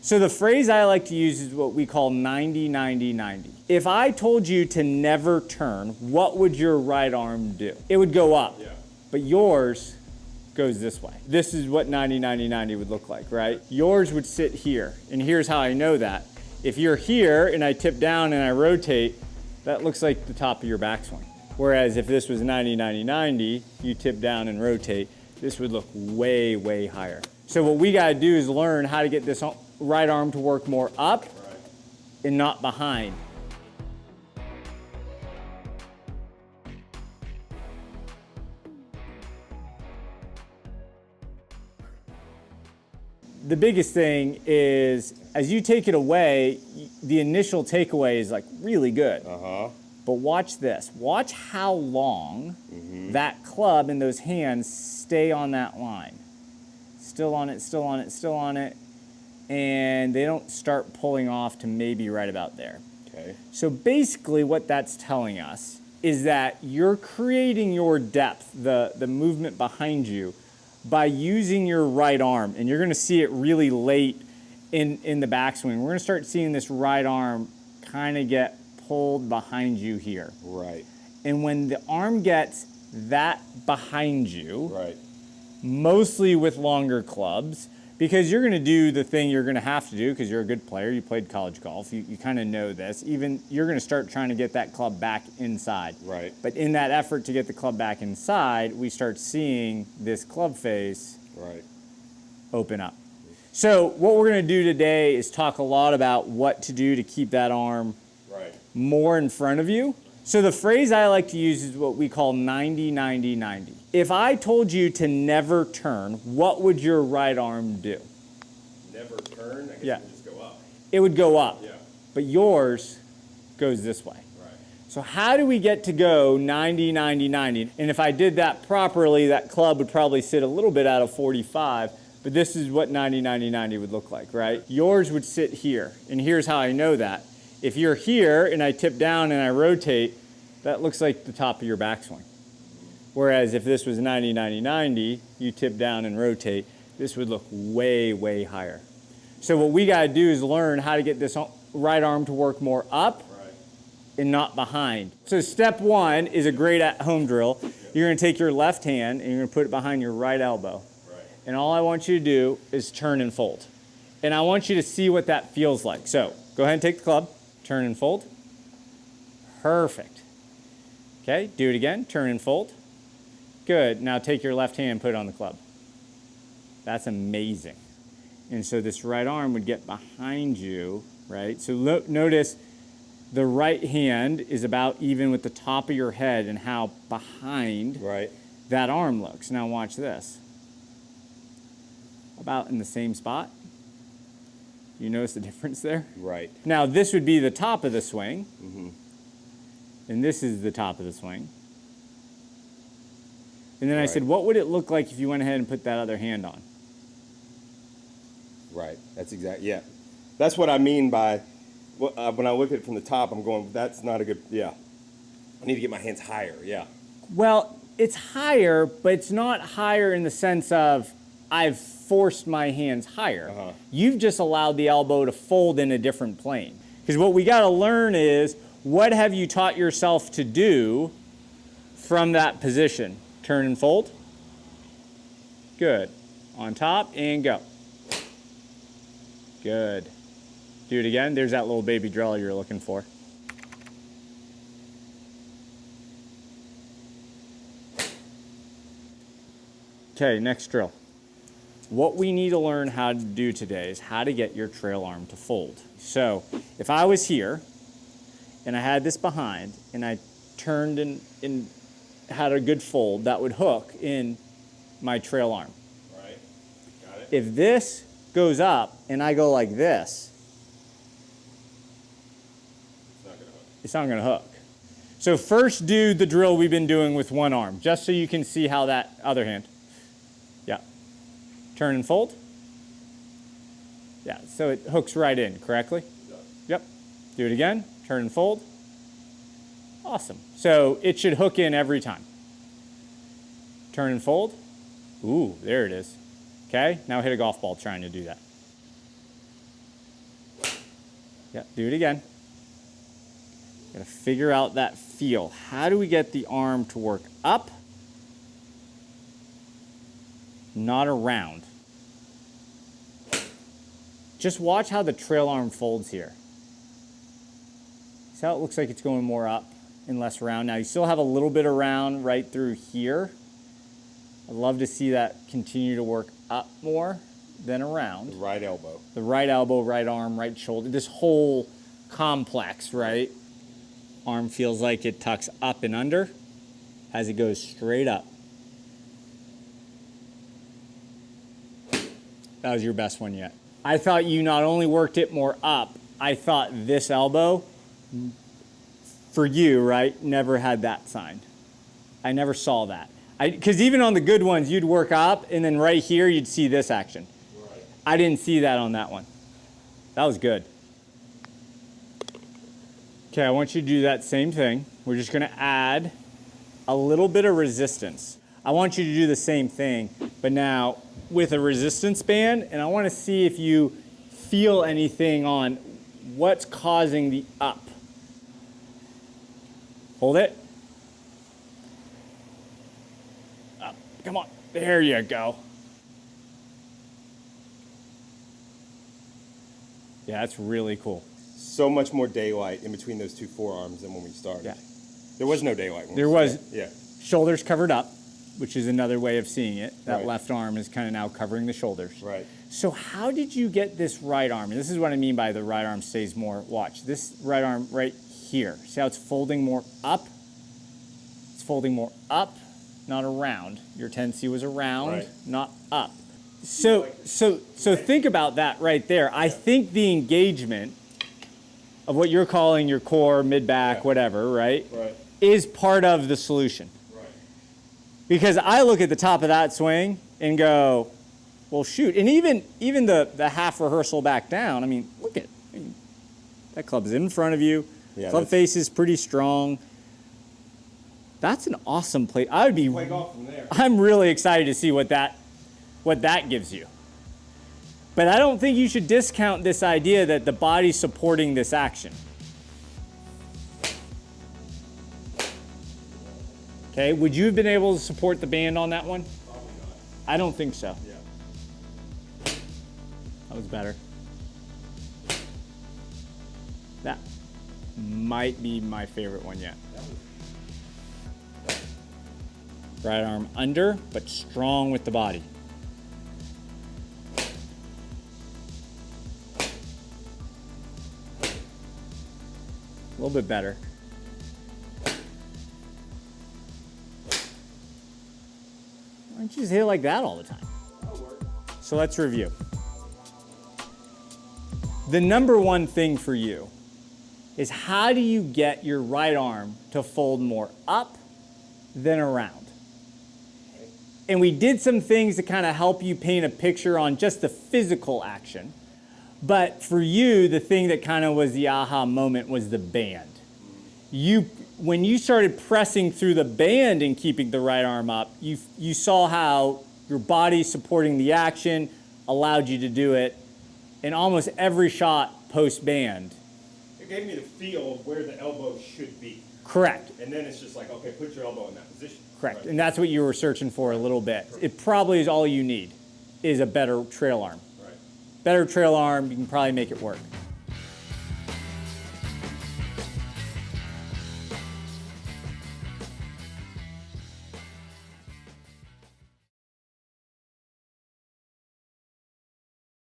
So the phrase I like to use is what we call 90-90-90. If I told you to never turn, what would your right arm do? It would go up, but yours goes this way. This is what 90-90-90 would look like, right? Yours would sit here, and here's how I know that. If you're here and I tip down and I rotate, that looks like the top of your backswing. Whereas if this was 90-90-90, you tip down and rotate, this would look way, way higher. So what we gotta do is learn how to get this right arm to work more up and not behind. The biggest thing is, as you take it away, the initial takeaway is like really good. But watch this. Watch how long that club and those hands stay on that line. Still on it, still on it, still on it. And they don't start pulling off to maybe right about there. Okay. So basically what that's telling us is that you're creating your depth, the movement behind you, by using your right arm. And you're gonna see it really late in the backswing. We're gonna start seeing this right arm kind of get pulled behind you here. Right. And when the arm gets that behind you, Right. mostly with longer clubs, because you're going to do the thing you're going to have to do because you're a good player. You played college golf. You kind of know this. Even you're going to start trying to get that club back inside. Right. But in that effort to get the club back inside, we start seeing this club face open up. So what we're going to do today is talk a lot about what to do to keep that arm more in front of you. So the phrase I like to use is what we call 90-90-90. If I told you to never turn, what would your right arm do? Never turn? I guess Yeah. it would just go up. It would go up, Yeah. but yours goes this way. Right. So how do we get to go 90-90-90? And if I did that properly, that club would probably sit a little bit out of 45, but this is what 90-90-90 would look like, right? Yours would sit here, and here's how I know that. If you're here and I tip down and I rotate, that looks like the top of your backswing. Whereas if this was 90-90-90, you tip down and rotate, this would look way, way higher. So what we gotta do is learn how to get this right arm to work more up and not behind. So step one is a great at-home drill. You're gonna take your left hand and you're gonna put it behind your right elbow. And all I want you to do is turn and fold. And I want you to see what that feels like. So go ahead and take the club, turn and fold. Perfect. Okay, do it again, turn and fold. Good, now take your left hand and put it on the club. That's amazing. And so this right arm would get behind you, right? So notice the right hand is about even with the top of your head and how behind that arm looks. Now watch this. About in the same spot. You notice the difference there? Right. Now this would be the top of the swing. And this is the top of the swing. And then I said, what would it look like if you went ahead and put that other hand on? Right. That's exactly, yeah. That's what I mean by, when I look at it from the top, I'm going, that's not a good, I need to get my hands higher, Well, it's higher, but it's not higher in the sense of I've forced my hands higher. You've just allowed the elbow to fold in a different plane. Because what we got to learn is, what have you taught yourself to do from that position? Turn and fold. Good. On top and go. Good. Do it again. There's that little baby drill you're looking for. Okay, next drill. What we need to learn how to do today is how to get your trail arm to fold. So if I was here and I had this behind and I turned and had a good fold, that would hook in my trail arm. Right. Got it. If this goes up and I go like this, it's not gonna hook. So first do the drill we've been doing with one arm, just so you can see how that other hand. Yeah. Turn and fold. Yeah, so it hooks right in correctly. Yep. Do it again. Turn and fold. Awesome. So it should hook in every time. Turn and fold. Ooh, there it is. Okay, now hit a golf ball trying to do that. Yeah, do it again. Gotta figure out that feel. How do we get the arm to work up, not around? Just watch how the trail arm folds here. See how it looks like it's going more up and less around. Now you still have a little bit around right through here. I'd love to see that continue to work up more than around. The right elbow. The right elbow, right arm, right shoulder. This whole complex, right? Arm feels like it tucks up and under as it goes straight up. That was your best one yet. I thought you not only worked it more up, I thought this elbow, for you, right, never had that sign. I never saw that. Because even on the good ones, you'd work up, and then right here, you'd see this action. Right. I didn't see that on that one. That was good. Okay, I want you to do that same thing. We're just gonna add a little bit of resistance. I want you to do the same thing, but now with a resistance band, and I wanna see if you feel anything on what's causing the up. Hold it. Up, come on, there you go. Yeah, that's really cool. So much more daylight in between those two forearms than when we started. Yeah. There was no daylight. When There we was. started. Yeah. Shoulders covered up, which is another way of seeing it. That Right. left arm is kind of now covering the shoulders. Right. So how did you get this right arm? And this is what I mean by the right arm stays more, watch. This right arm right here. See how it's folding more up? It's folding more up, not around. Your tendency was around, Right. not up. So think about that right there. I think the engagement of what you're calling your core, mid-back, Yeah. whatever, right? Right. Is part of the solution. Right. Because I look at the top of that swing and go, well, shoot. And even the half rehearsal back down, I mean, look at, that club's in front of you. Yeah, Club face is pretty strong. That's an awesome play. I would be, Play golf from there. I'm really excited to see what that gives you. But I don't think you should discount this idea that the body's supporting this action. Okay, would you have been able to support the band on that one? Probably not. I don't think so. Yeah. That was better. That might be my favorite one yet. Right arm under, but strong with the body. A little bit better. Why don't you just hit it like that all the time? That'll work. So let's review. The number one thing for you is how do you get your right arm to fold more up than around? And we did some things to kind of help you paint a picture on just the physical action. But for you, the thing that kind of was the aha moment was the band. When you started pressing through the band and keeping the right arm up, you saw how your body supporting the action allowed you to do it in almost every shot post-band. It gave me the feel of where the elbow should be. Correct. And then it's just like, okay, put your elbow in that position. Correct. Right. And that's what you were searching for a little bit. It probably is all you need, is a better trail arm. Right. Better trail arm, you can probably make it work.